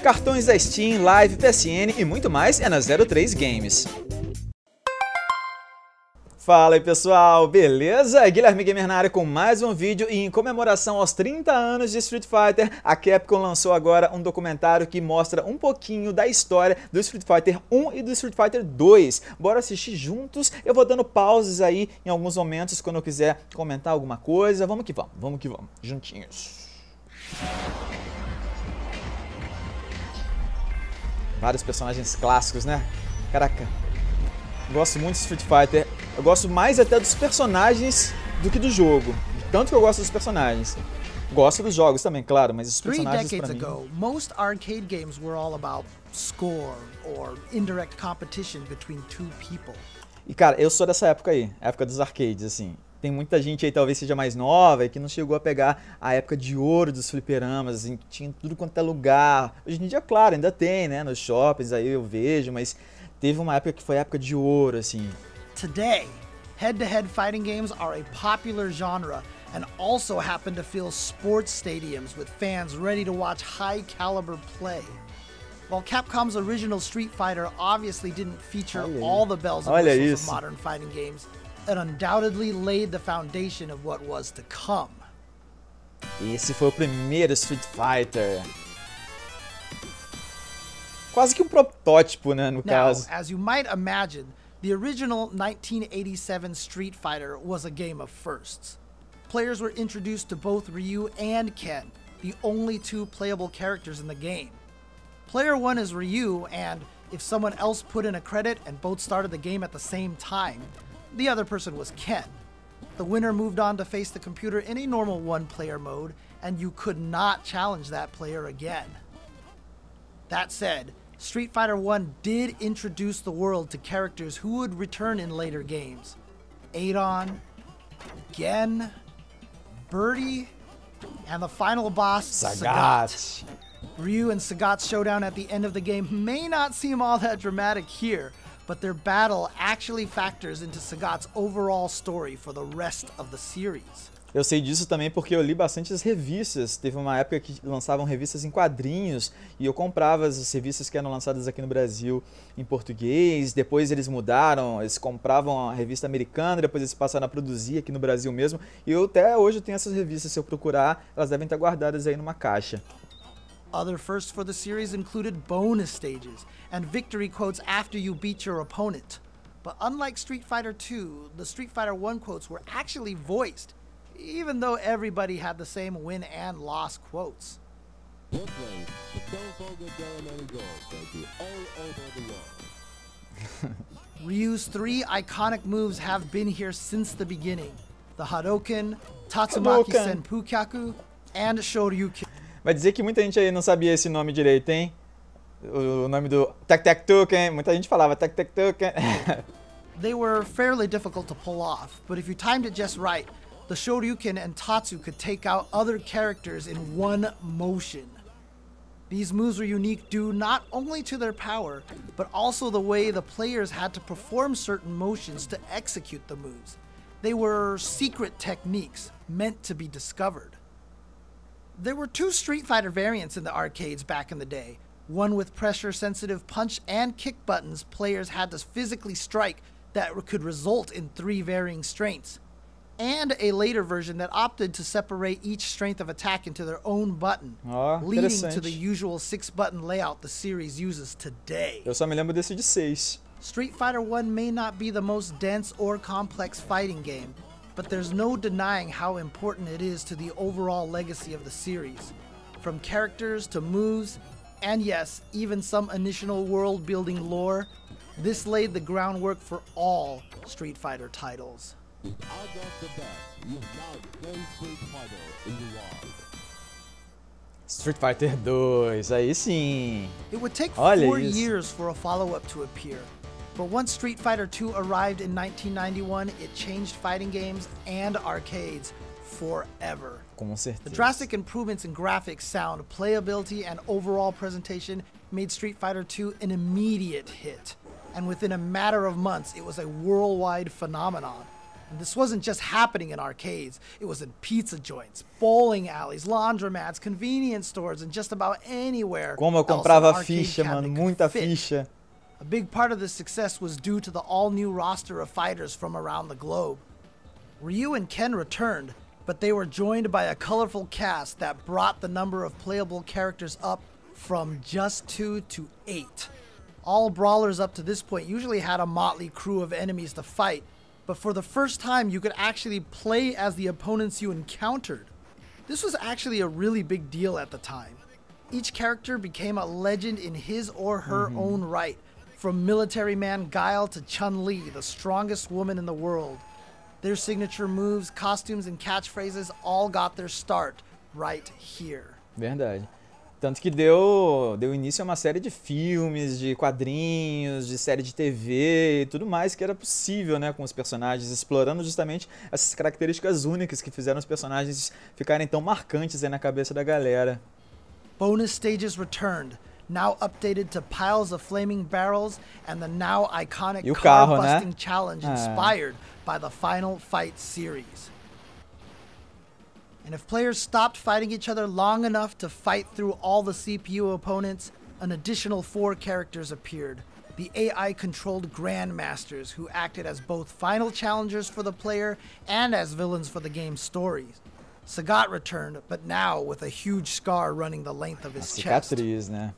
cartões da Steam, Live, PSN e muito mais é na 03 Games. Fala aí pessoal, beleza? Guilherme Gamer na área com mais um vídeo e em comemoração aos 30 anos de Street Fighter, a Capcom lançou agora um documentário que mostra um pouquinho da história do Street Fighter 1 e do Street Fighter 2. Bora assistir juntos, eu vou dando pausas aí em alguns momentos quando eu quiser comentar alguma coisa. Vamos que vamos, juntinhos. Vários personagens clássicos, né? Caraca, gosto muito de Street Fighter. Eu gosto mais até dos personagens do que do jogo. Tanto que eu gosto dos personagens. Gosto dos jogos também, claro, mas os personagens pra mim... 3 decades ago, most arcade games were all about score or indirect competition between two people. E cara, eu sou dessa época aí, época dos arcades, assim. Tem muita gente aí, talvez seja mais nova, e que não chegou a pegar a época de ouro dos fliperamas, assim, que tinha tudo quanto é lugar. Hoje em dia, claro, ainda tem, né, nos shoppings aí eu vejo, mas teve uma época que foi a época de ouro, assim. Today, head-to-head fighting games are a popular genre and also happen to fill sports stadiums with fans ready to watch high-caliber play. While Capcom's original Street Fighter obviously didn't feature all the bells and whistles of modern fighting games, it undoubtedly laid the foundation of what was to come. Esse foi o primeiro Street Fighter. Quase que um protótipo, né, no caso. As you might imagine, the original 1987 Street Fighter was a game of firsts. Players were introduced to both Ryu and Ken, the only two playable characters in the game. Player 1 is Ryu, and if someone else put in a credit and both started the game at the same time, the other person was Ken. The winner moved on to face the computer in a normal one-player mode, and you could not challenge that player again. That said, Street Fighter 1 did introduce the world to characters who would return in later games. Adon, Gen, Birdie, and the final boss, Sagat. Ryu and Sagat's showdown at the end of the game may not seem all that dramatic here, but their battle actually factors into Sagat's overall story for the rest of the series. Eu sei disso também porque eu li bastante as revistas. Teve uma época que lançavam revistas em quadrinhos e eu comprava as revistas que eram lançadas aqui no Brasil em português. Depois eles mudaram, eles compravam a revista americana, depois eles passaram a produzir aqui no Brasil mesmo. E eu até hoje tenho essas revistas, se eu procurar, elas devem estar guardadas aí numa caixa. Other firsts for the series included bonus stages and victory quotes after you beat your opponent. But unlike Street Fighter 2, the Street Fighter 1 quotes were actually voiced, even though everybody had the same win and loss quotes. Ryu's 3 iconic moves have been here since the beginning: the Hadouken, Tatsumaki Senpukyaku, and Shoryuken. Vai dizer que muita gente aí não sabia esse nome direito, hein? O nome do Tac-Tac-Tuken, muita gente falava Tac-Tac-Tuken. They were fairly difficult to pull off, but if you timed it just right, the Shoryuken and Tatsu could take out other characters in one motion. These moves were unique due not only to their power, but also the way the players had to perform certain motions to execute the moves. They were secret techniques meant to be discovered. There were 2 Street Fighter variants in the arcades back in the day. One with pressure-sensitive punch and kick buttons players had to physically strike that could result in 3 varying strengths. And a later version that opted to separate each strength of attack into their own button, leading to the usual 6-button layout the series uses today. Eu só me lembro desse de 6. Street Fighter 1 may not be the most dense or complex fighting game, but there's no denying how important it is to the overall legacy of the series. From characters to moves, and yes, even some initial world-building lore, this laid the groundwork for all Street Fighter titles. Street Fighter 2, aí sim. It would take 4 years for a follow-up to appear, but once Street Fighter 2 arrived in 1991, it changed fighting games and arcades forever. Com certeza. The drastic improvements in graphics, sound, playability, and overall presentation made Street Fighter 2 an immediate hit, and within a matter of months, it was a worldwide phenomenon. And this wasn't just happening in arcades, it was in pizza joints, bowling alleys, laundromats, convenience stores, and just about anywhere. Como eu comprava ficha, mano, muita ficha. A big part of this success was due to the all-new roster of fighters from around the globe. Ryu and Ken returned, but they were joined by a colorful cast that brought the number of playable characters up from just 2 to 8. All brawlers up to this point usually had a motley crew of enemies to fight, but for the first time you could actually play as the opponents you encountered. This was actually a really big deal at the time. Each character became a legend in his or her own right, from military man Guile to Chun-Li, the strongest woman in the world. Their signature moves, costumes, and catchphrases all got their start right here. Verdade. Tanto que deu início a uma série de filmes, de quadrinhos, de série de TV e tudo mais que era possível, né, com os personagens, explorando justamente essas características únicas que fizeram os personagens ficarem tão marcantes aí na cabeça da galera. Bonus stages returned, now updated to piles of flaming barrels and the now iconic car-busting challenge inspired by the Final Fight series. And if players stopped fighting each other long enough to fight through all the CPU opponents, an additional 4 characters appeared. The AI-controlled Grandmasters, who acted as both final challengers for the player and as villains for the game's stories. Sagat returned, but now with a huge scar running the length of his chest. Cicatriz, né?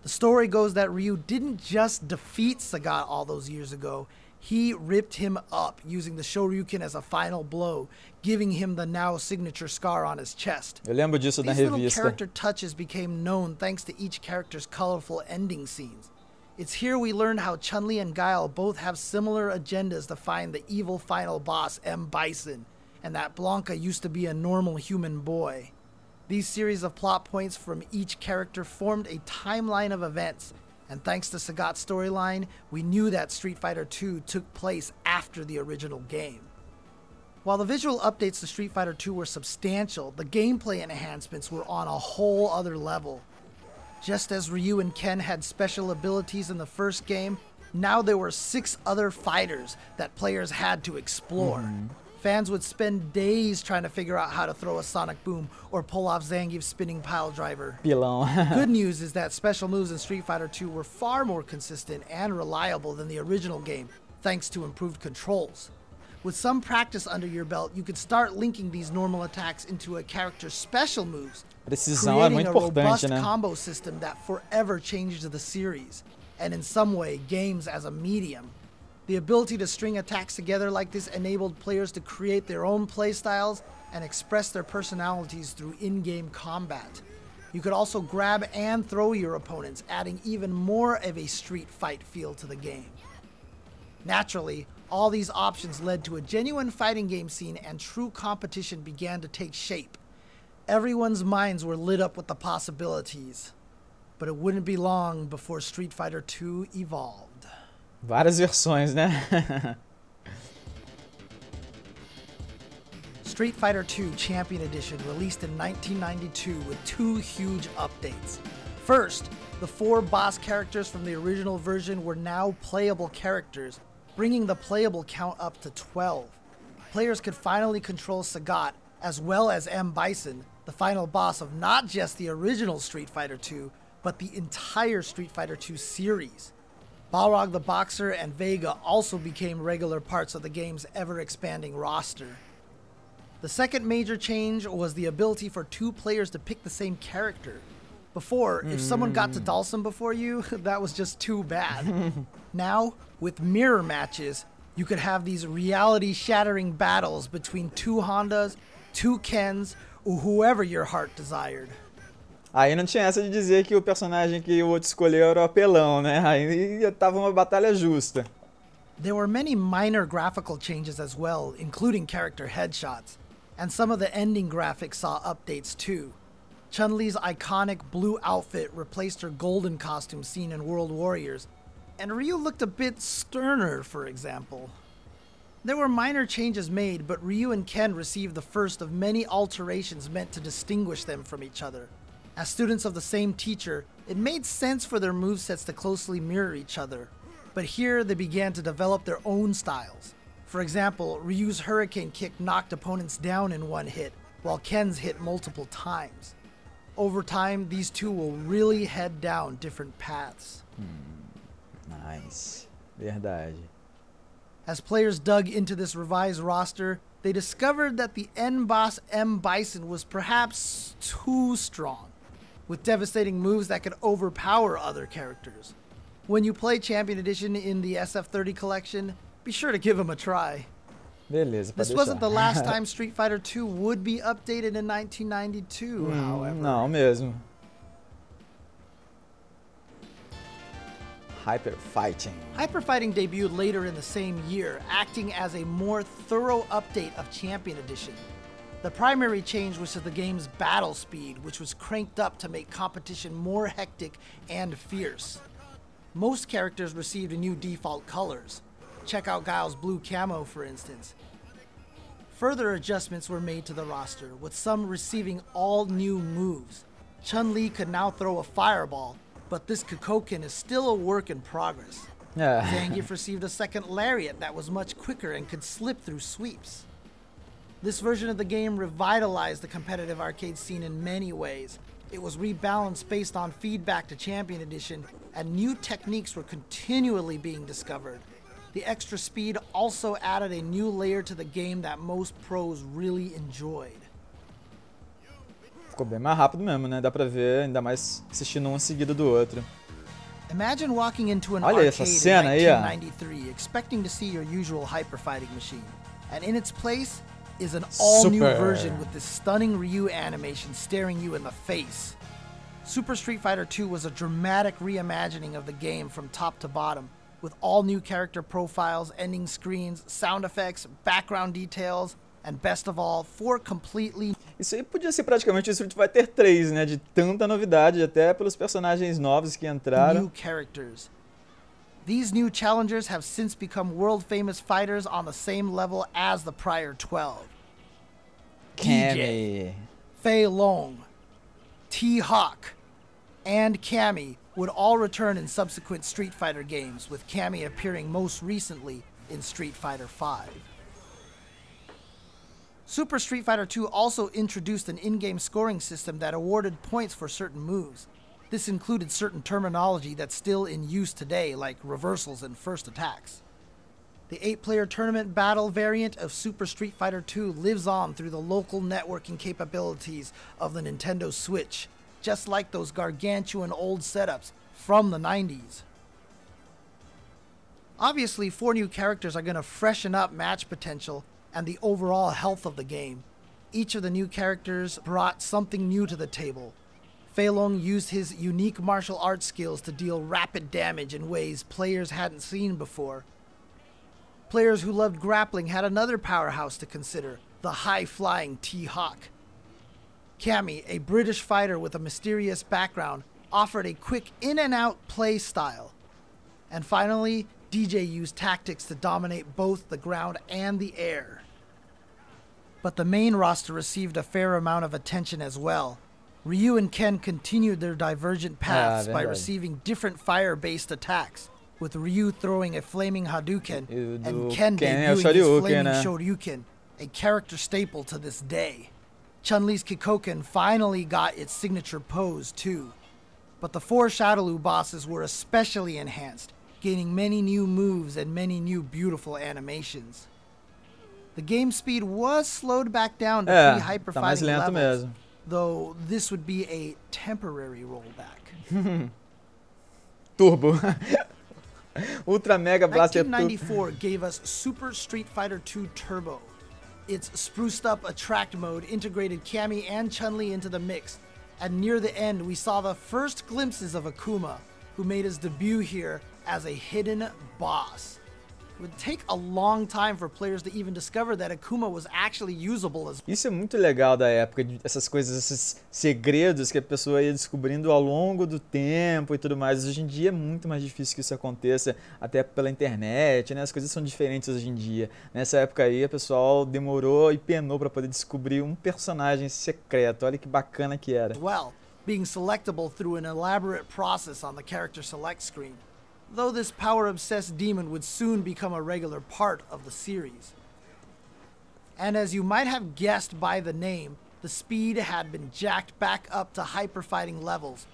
The story goes that Ryu didn't just defeat Sagat all those years ago, he ripped him up using the Shoryuken as a final blow, giving him the now signature scar on his chest. Eu lembro disso na These little revista. character touches became known thanks to each character's colorful ending scenes. It's here we learned how Chun-Li and Guile both have similar agendas to find the evil final boss M. Bison, and that Blanca used to be a normal human boy. These series of plot points from each character formed a timeline of events, and thanks to Sagat's storyline, we knew that Street Fighter II took place after the original game. While the visual updates to Street Fighter II were substantial, the gameplay enhancements were on a whole other level. Just as Ryu and Ken had special abilities in the first game, now there were 6 other fighters that players had to explore. Fans would spend days trying to figure out how to throw a sonic boom or pull off Zangief's spinning pile driver. Pilão. Good news is that special moves in Street Fighter II were far more consistent and reliable than the original game, thanks to improved controls. With some practice under your belt, you could start linking these normal attacks into a character's special moves, Precisão é muito creating a robust importante, né? combo system that forever changed the series, and in some way, games as a medium. The ability to string attacks together like this enabled players to create their own playstyles and express their personalities through in-game combat. You could also grab and throw your opponents, adding even more of a street fight feel to the game. Naturally, all these options led to a genuine fighting game scene and true competition began to take shape. Everyone's minds were lit up with the possibilities. But it wouldn't be long before Street Fighter II evolved. Várias versões, né? Street Fighter II Champion Edition released in 1992 with 2 huge updates. First, the 4 boss characters from the original version were now playable characters, bringing the playable count up to 12. Players could finally control Sagat, as well as M. Bison, the final boss of not just the original Street Fighter II, but the entire Street Fighter II series. Balrog the Boxer and Vega also became regular parts of the game's ever-expanding roster. The second major change was the ability for 2 players to pick the same character. Before, if someone got to Dalsum before you, that was just too bad. Now, with mirror matches, you could have these reality-shattering battles between 2 Hondas, 2 Kens, or whoever your heart desired. Aí não tinha essa de dizer que o personagem que o outro escolheu era o apelão, né? Aí tava uma batalha justa. There were many minor graphical changes as well, including character headshots, and some of the ending graphics saw updates too. Chun-Li's iconic blue outfit replaced her golden costume seen in World Warriors, and Ryu looked a bit sterner, for example. There were minor changes made, but Ryu and Ken received the first of many alterations meant to distinguish them from each other. As students of the same teacher, it made sense for their movesets to closely mirror each other, but here they began to develop their own styles. For example, Ryu's Hurricane Kick knocked opponents down in one hit, while Ken's hit multiple times. Over time, these two will really head down different paths. Nice. Verdade. As players dug into this revised roster, they discovered that the end boss M. Bison was perhaps too strong, with devastating moves that could overpower other characters. When you play Champion Edition in the SF30 collection, be sure to give him a try. Beleza, This wasn't the last time Street Fighter II would be updated in 1992, however. Não mesmo. Hyper Fighting. Hyper Fighting debuted later in the same year, acting as a more thorough update of Champion Edition. The primary change was to the game's battle speed, which was cranked up to make competition more hectic and fierce. Most characters received new default colors. Check out Guile's blue camo, for instance. Further adjustments were made to the roster, with some receiving all new moves. Chun-Li could now throw a fireball, but this Kukoken is still a work in progress. Zangief received a second lariat that was much quicker and could slip through sweeps. This version of the game revitalized the competitive arcade scene in many ways. It was rebalanced based on feedback to Champion Edition, and new techniques were continually being discovered. The extra speed also added a new layer to the game that most pros really enjoyed. Ficou bem mais rápido mesmo, né? Dá pra ver, ainda mais assistindo um seguido do outro. Imagine walking into an Olha essa arcade in cena aí, ó. 1993, expecting to see your usual hyper fighting machine, and in its place is an all-new version with this stunning Ryu animation staring you in the face. Super Street Fighter II was a dramatic reimagining of the game from top to bottom, with all new character profiles, ending screens, sound effects, background details, and best of all, 4 completely... Isso aí podia ser praticamente o Street Fighter 3, né? De tanta novidade, até pelos personagens novos que entraram. New characters. These new challengers have since become world-famous fighters on the same level as the prior 12. DJ, Fei Long, T-Hawk, and Cammy would all return in subsequent Street Fighter games, with Cammy appearing most recently in Street Fighter V. Super Street Fighter II also introduced an in-game scoring system that awarded points for certain moves. This included certain terminology that's still in use today, like reversals and first attacks. The 8-player tournament battle variant of Super Street Fighter II lives on through the local networking capabilities of the Nintendo Switch, just like those gargantuan old setups from the 90s. Obviously, 4 new characters are going to freshen up match potential and the overall health of the game. Each of the new characters brought something new to the table. Fei Long used his unique martial arts skills to deal rapid damage in ways players hadn't seen before. Players who loved grappling had another powerhouse to consider, the high-flying T-Hawk. Cammy, a British fighter with a mysterious background, offered a quick in-and-out play style. And finally, DJ used tactics to dominate both the ground and the air. But the main roster received a fair amount of attention as well. Ryu and Ken continued their divergent paths by receiving different fire-based attacks, with Ryu throwing a flaming Hadouken and Ken debuting his flaming Shoryuken, a character staple to this day. Chun-Li's Kikoken finally got its signature pose too. But the 4 Shadowloo bosses were especially enhanced, gaining many new moves and many new beautiful animations. The game speed was slowed back down to pre-hyper fighting levels, though this would be a temporary rollback. Turbo. Ultra Mega Blaster 1994 gave us Super Street Fighter II Turbo. Its spruced up attract mode integrated Cammy and Chun-Li into the mix, and near the end we saw the first glimpses of Akuma, who made his debut here as a hidden boss. It would take a long time for players to even discover that Akuma was actually usable as... Isso é muito legal da época, essas coisas, esses segredos que a pessoa ia descobrindo ao longo do tempo e tudo mais. Hoje em dia é muito mais difícil que isso aconteça, até pela internet, né? As coisas são diferentes hoje em dia. Nessa época aí, o pessoal demorou e penou para poder descobrir um personagem secreto. Olha que bacana que era. Well, being selectable through an elaborate process on the character select screen. though this power-obsessed demon would soon become a regular part of the series. And as you might have guessed by the name, the speed had been jacked back up to hyper-fighting levels,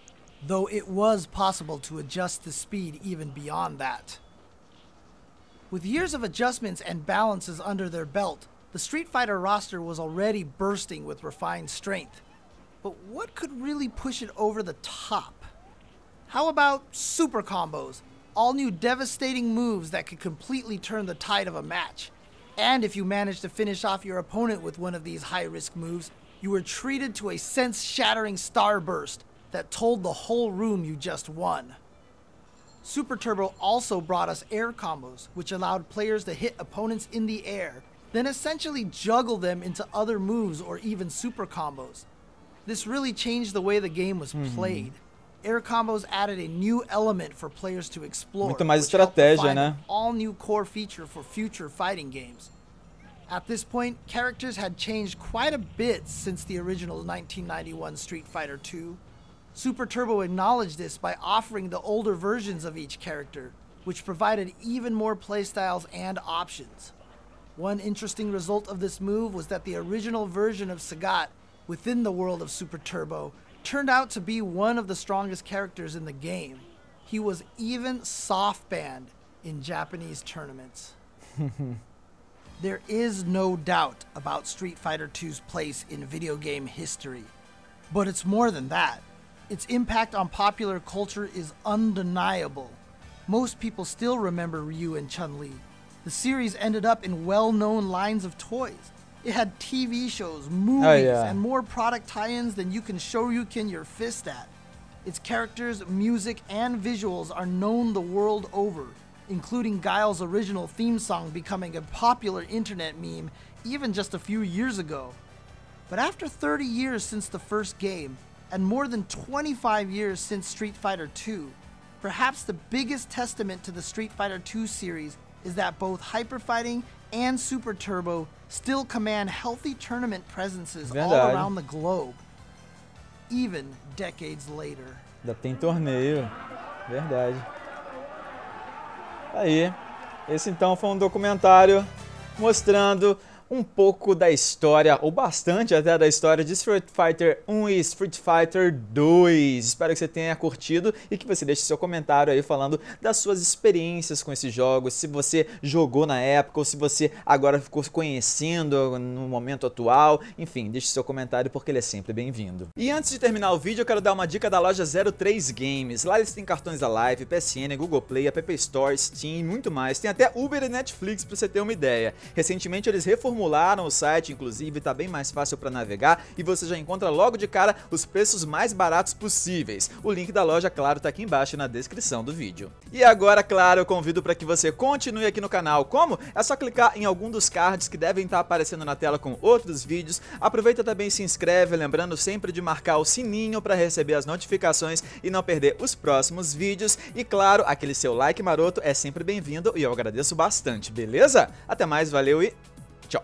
though it was possible to adjust the speed even beyond that. With years of adjustments and balances under their belt, the Street Fighter roster was already bursting with refined strength. But what could really push it over the top? How about super combos, all new devastating moves that could completely turn the tide of a match? And if you managed to finish off your opponent with one of these high-risk moves, you were treated to a sense-shattering starburst that told the whole room you just won. Super Turbo also brought us air combos, which allowed players to hit opponents in the air, then essentially juggle them into other moves or even super combos. This really changed the way the game was played. Air combos added a new element for players to explore, muito mais which helped estratégia, define né? an all-new core feature for future fighting games. At this point, characters had changed quite a bit since the original 1991 Street Fighter II. Super Turbo acknowledged this by offering the older versions of each character, which provided even more playstyles and options. One interesting result of this move was that the original version of Sagat within the world of Super Turbo turned out to be one of the strongest characters in the game. He was even soft-banned in Japanese tournaments. There is no doubt about Street Fighter II's place in video game history, but it's more than that. Its impact on popular culture is undeniable. Most people still remember Ryu and Chun-Li. The series ended up in well-known lines of toys. It had TV shows, movies, and more product tie-ins than you can Shoryuken your fist at. Its characters, music, and visuals are known the world over, including Guile's original theme song becoming a popular internet meme even just a few years ago. But after 30 years since the first game, and more than 25 years since Street Fighter II, perhaps the biggest testament to the Street Fighter II series is that both Hyper Fighting and Super Turbo still command healthy tournament presences all around the globe, even decades later. Ainda tem torneio, verdade. Aí, esse então foi um documentário mostrando um pouco da história, ou bastante até da história de Street Fighter 1 e Street Fighter 2. Espero que você tenha curtido e que você deixe seu comentário aí falando das suas experiências com esses jogos, se você jogou na época ou se você agora ficou conhecendo no momento atual. Enfim, deixe seu comentário porque ele é sempre bem-vindo. E antes de terminar o vídeo, eu quero dar uma dica da loja 03 Games. Lá eles têm cartões da Live, PSN, Google Play, App Store, Steam e muito mais. Tem até Uber e Netflix pra você ter uma ideia. Recentemente eles reformularam o site, inclusive tá bem mais fácil para navegar e você já encontra logo de cara os preços mais baratos possíveis. O link da loja, claro, tá aqui embaixo na descrição do vídeo. E agora, claro, eu convido para que você continue aqui no canal. Como? É só clicar em algum dos cards que devem estar aparecendo na tela com outros vídeos. Aproveita também e se inscreve, lembrando sempre de marcar o sininho para receber as notificações e não perder os próximos vídeos. E claro, aquele seu like maroto é sempre bem-vindo e eu agradeço bastante, beleza? Até mais, valeu e tchau!